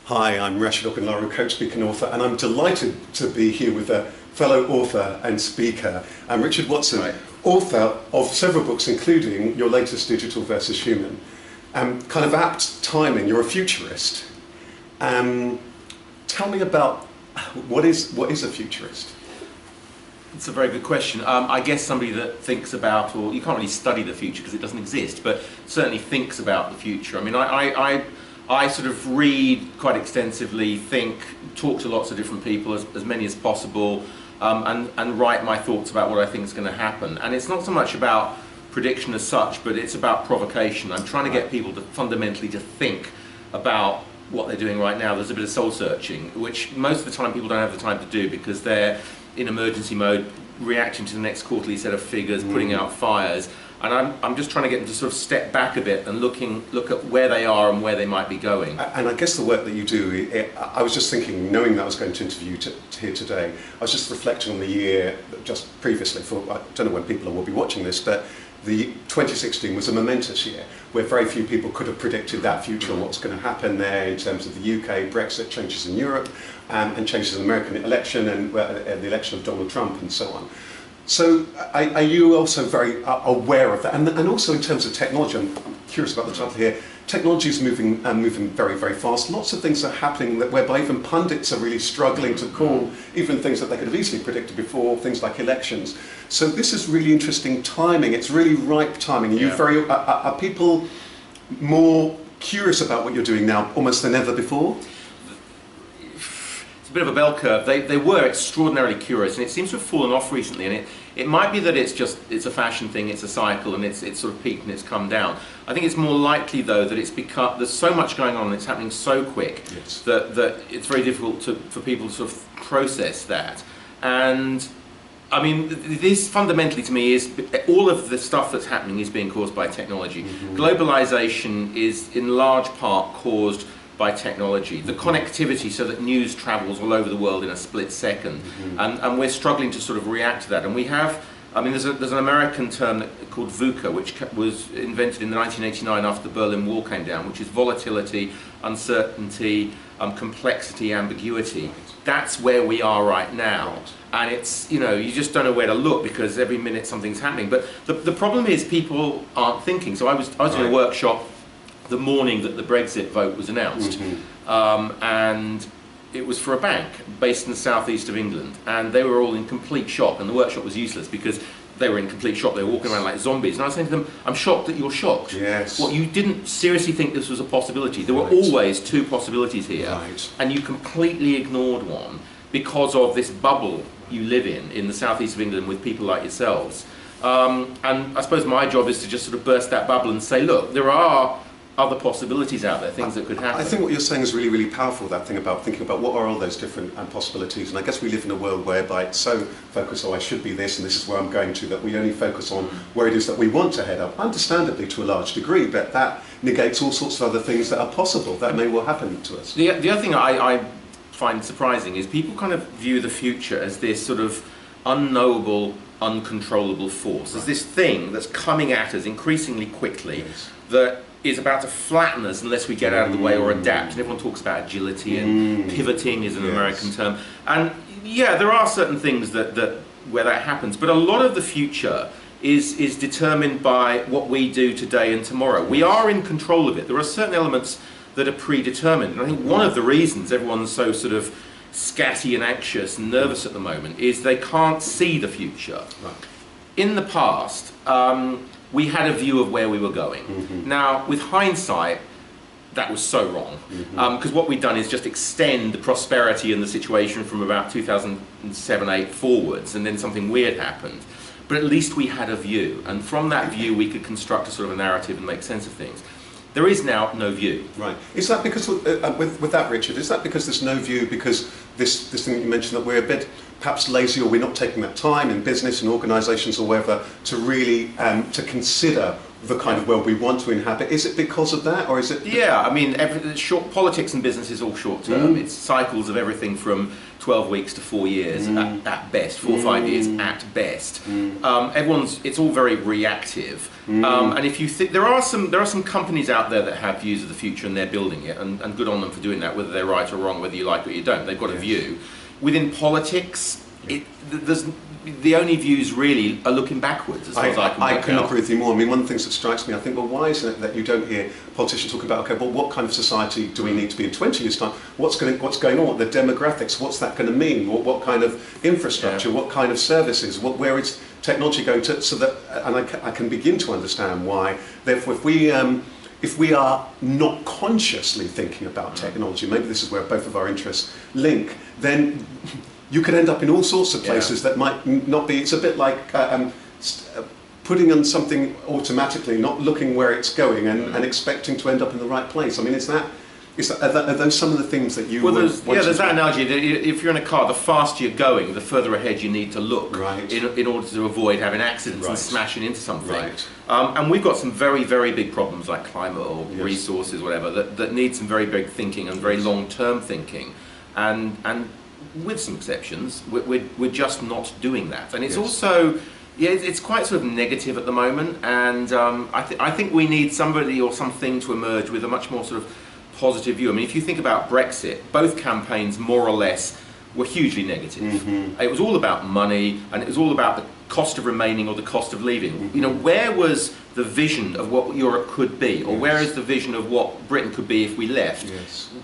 Hi, I'm Rasheed Ogunlaru, coach, speaker and author, and I'm delighted to be here with a fellow author and speaker, Richard Watson, Right. author of several books, including your latest, Digital versus Human. Kind of apt timing, you're a futurist. Tell me about what is a futurist? It's a very good question. I guess somebody that thinks about, or you can't really study the future because it doesn't exist, but certainly thinks about the future. I mean, I sort of read quite extensively, talk to lots of different people, as many as possible, and write my thoughts about what I think is going to happen. And it's not so much about prediction as such, but it's about provocation. I'm trying to get people to fundamentally to think about what they're doing right now. There's a bit of soul searching, which most of the time people don't have the time to do because they're in emergency mode, reacting to the next quarterly set of figures, putting out fires. And I'm just trying to get them to sort of step back a bit and look at where they are and where they might be going. And I guess the work that you do, I was just thinking, knowing that I was going to interview you here today, I was just reflecting on the year just previously, I don't know when people will be watching this, but the 2016 was a momentous year where very few people could have predicted that future, what's going to happen there in terms of the UK, Brexit, changes in Europe, and changes in the American election and the election of Donald Trump and so on. So are you also very aware of that? And also in terms of technology, I'm curious about the title here, technology is moving very, very fast. Lots of things are happening whereby even pundits are really struggling to call even things that they could have easily predicted before, things like elections. So this is really interesting timing. It's really ripe timing. Are people more curious about what you're doing now almost than ever before? It's a bit of a bell curve. They were extraordinarily curious, and it seems to have fallen off recently. And it might be that it's a fashion thing, it's a cycle, and it's sort of peaked and it's come down. I think it's more likely though that there's so much going on and it's happening so quick, yes, that it's very difficult for people to sort of process that. And I mean, this fundamentally to me is all of the stuff that's happening is being caused by technology. Globalization is in large part caused by technology. The connectivity so that news travels all over the world in a split second. And we're struggling to sort of react to that. And we have, I mean, there's an American term called VUCA, which was invented in 1989 after the Berlin Wall came down, which is volatility, uncertainty, complexity, ambiguity. That's where we are right now. And it's, you just don't know where to look because every minute something's happening. But the problem is people aren't thinking. So I was in a workshop the morning that the Brexit vote was announced, and it was for a bank based in the southeast of England, and they were all in complete shock, and the workshop was useless because they were in complete shock. They were walking around like zombies, and I was saying to them, I'm shocked that you're shocked. Yes. What, you didn't seriously think this was a possibility? There were always two possibilities here, and you completely ignored one because of this bubble you live in the southeast of England with people like yourselves. And I suppose my job is to just sort of burst that bubble and say, look, there are other possibilities out there, things that could happen. I think what you're saying is really, really powerful, that thing about thinking about what are all those different possibilities. And I guess we live in a world whereby it's so focused, I should be this and this is where I'm going to, that we only focus on where it is that we want to head up, understandably to a large degree, but that negates all sorts of other things that are possible, that may well happen to us. The other thing I find surprising is people kind of view the future as this sort of unknowable, uncontrollable force. There's this thing that's coming at us increasingly quickly that is about to flatten us unless we get out of the way or adapt. And everyone talks about agility and pivoting is an American term. And yeah, there are certain things where that happens, but a lot of the future is determined by what we do today and tomorrow. We are in control of it. There are certain elements that are predetermined. And I think one of the reasons everyone's so sort of scatty and anxious and nervous at the moment is they can't see the future. Right. In the past, we had a view of where we were going. Now, with hindsight, that was so wrong. Because what we've done is just extend the prosperity and the situation from about 2007-8 forwards, and then something weird happened. But at least we had a view, and from that view we could construct a sort of a narrative and make sense of things. There is now no view. Right. Is that because, with that, Richard, is that because there's no view because this thing that you mentioned, that we're a bit perhaps lazy, or we're not taking that time in business and organisations or wherever to really to consider the kind of world we want to inhabit? Is it because of that, or is it? Yeah, I mean, politics and business is all short term. It's cycles of everything from 12 weeks to 4 years at best, 4 or 5 years at best. It's all very reactive. And if you think there are some companies out there that have views of the future and they're building it, and good on them for doing that, whether they're right or wrong, whether you like it or you don't. They've got a view. Within politics, the only views really are looking backwards, as far as I can work out. I couldn't agree with you more. I mean, one of the things that strikes me, I think, well, why isn't it that you don't hear politicians talking about, okay, well, what kind of society do we need to be in 20 years' time? What's going on? What the demographics? What's that going to mean? What kind of infrastructure? What kind of services? Where is technology going to? So that, and I can begin to understand why. Therefore, if we are not consciously thinking about technology, maybe this is where both of our interests link, then you could end up in all sorts of places that might not be. It's a bit like putting on something automatically, not looking where it's going, and expecting to end up in the right place. I mean, are those some of the things that you? Well, there's that analogy. If you're in a car, the faster you're going, the further ahead you need to look in order to avoid having accidents and smashing into something. And we've got some very, very big problems like climate or resources, whatever, that need some very big thinking and very long-term thinking, and with some exceptions, we're just not doing that. And it's also, it's quite sort of negative at the moment, and I think we need somebody or something to emerge with a much more sort of positive view. I mean, if you think about Brexit, both campaigns more or less were hugely negative. It was all about money, and it was all about the cost of remaining or the cost of leaving. You know, where was the vision of what Europe could be, or where is the vision of what Britain could be if we left?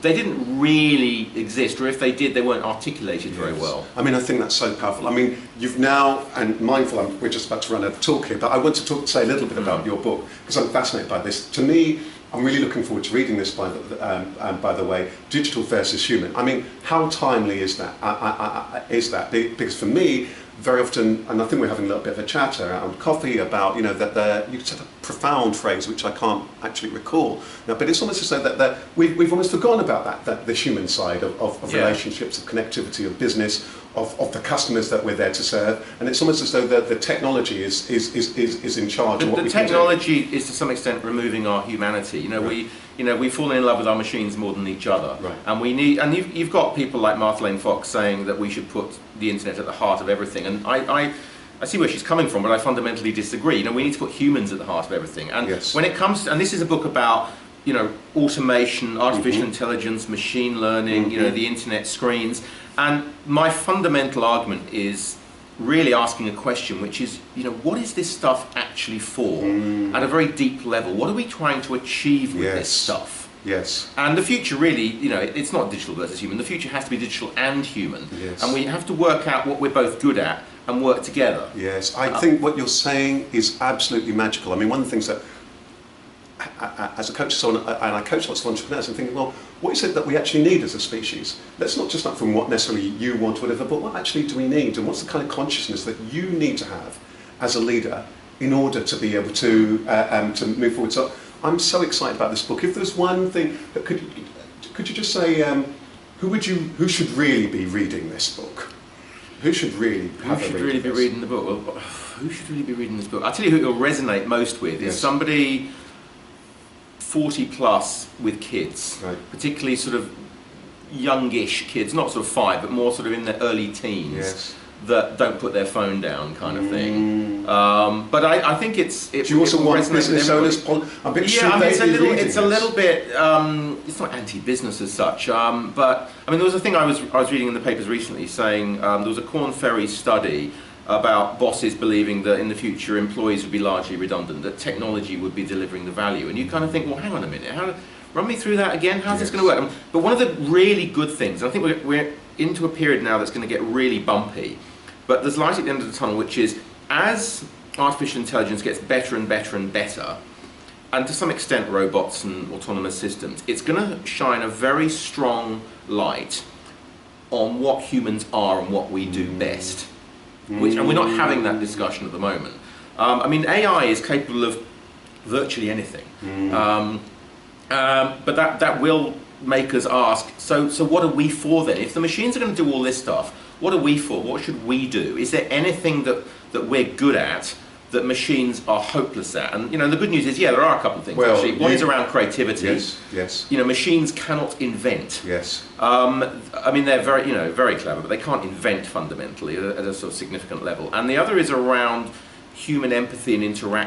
They didn't really exist, or if they did, they weren't articulated very well. I mean, I think that's so powerful. I mean, you've now, and mindful, we're just about to run out of talk here, but I want to say a little bit about your book, because I'm fascinated by this. To me, I'm really looking forward to reading this, by the way, Digital versus Human. I mean, how timely is that? Because for me, very often, and I think we're having a little bit of a chat around coffee about, you know, that you said a profound phrase which I can't actually recall now, but it's almost as though that we've almost forgotten about that the human side of relationships, of connectivity, of business, of the customers that we're there to serve, and it's almost as though the technology is in charge of what we can do. The technology is to some extent removing our humanity. You know, we fall in love with our machines more than each other, and we need. And you've got people like Martha Lane Fox saying that we should put the internet at the heart of everything, and I see where she's coming from, but I fundamentally disagree. You know, we need to put humans at the heart of everything, and when it comes to, and this is a book about, you know, automation, artificial intelligence, machine learning, you know, the internet, screens, and my fundamental argument is really asking a question, which is, you know, what is this stuff actually for? At a very deep level, what are we trying to achieve with this stuff? And the future really, you know, it's not digital versus human. The future has to be digital and human, and we have to work out what we're both good at and work together. I think what you're saying is absolutely magical. I mean, one of the things that, as a coach, and I coach lots of entrepreneurs, I'm thinking, well, what is it that we actually need as a species? Let's not just look from what necessarily you want or whatever, but what actually do we need, and what's the kind of consciousness that you need to have as a leader in order to be able to move forward. So I'm so excited about this book. If there's one thing that could you just say, who should really be reading this book? Who should really be reading the book? Well, who should really be reading this book? I'll tell you who it will resonate most with is somebody 40 plus with kids, particularly sort of youngish kids, not sort of 5, but more sort of in their early teens, that don't put their phone down, kind of thing. But I think do you also want business owners? It's a little bit. It's not anti-business as such, but I mean, there was a thing I was reading in the papers recently saying there was a Korn Ferry study about bosses believing that in the future employees would be largely redundant, that technology would be delivering the value, and you kind of think, well, hang on a minute, run me through that again. How's this going to work? But one of the really good things, I think we're into a period now that's going to get really bumpy, but there's light at the end of the tunnel, which is as artificial intelligence gets better and better and better, and to some extent robots and autonomous systems, it's going to shine a very strong light on what humans are and what we do best. And we're not having that discussion at the moment. I mean, AI is capable of virtually anything, but that will make us ask, so what are we for then? If the machines are going to do all this stuff, what are we for? What should we do? Is there anything that we're good at that machines are hopeless at. And the good news is, yeah, there are a couple of things. Well, actually. One is around creativity. Yes, yes. Machines cannot invent. Yes. I mean, they're very clever, but they can't invent fundamentally at a sort of significant level. And the other is around human empathy and interaction.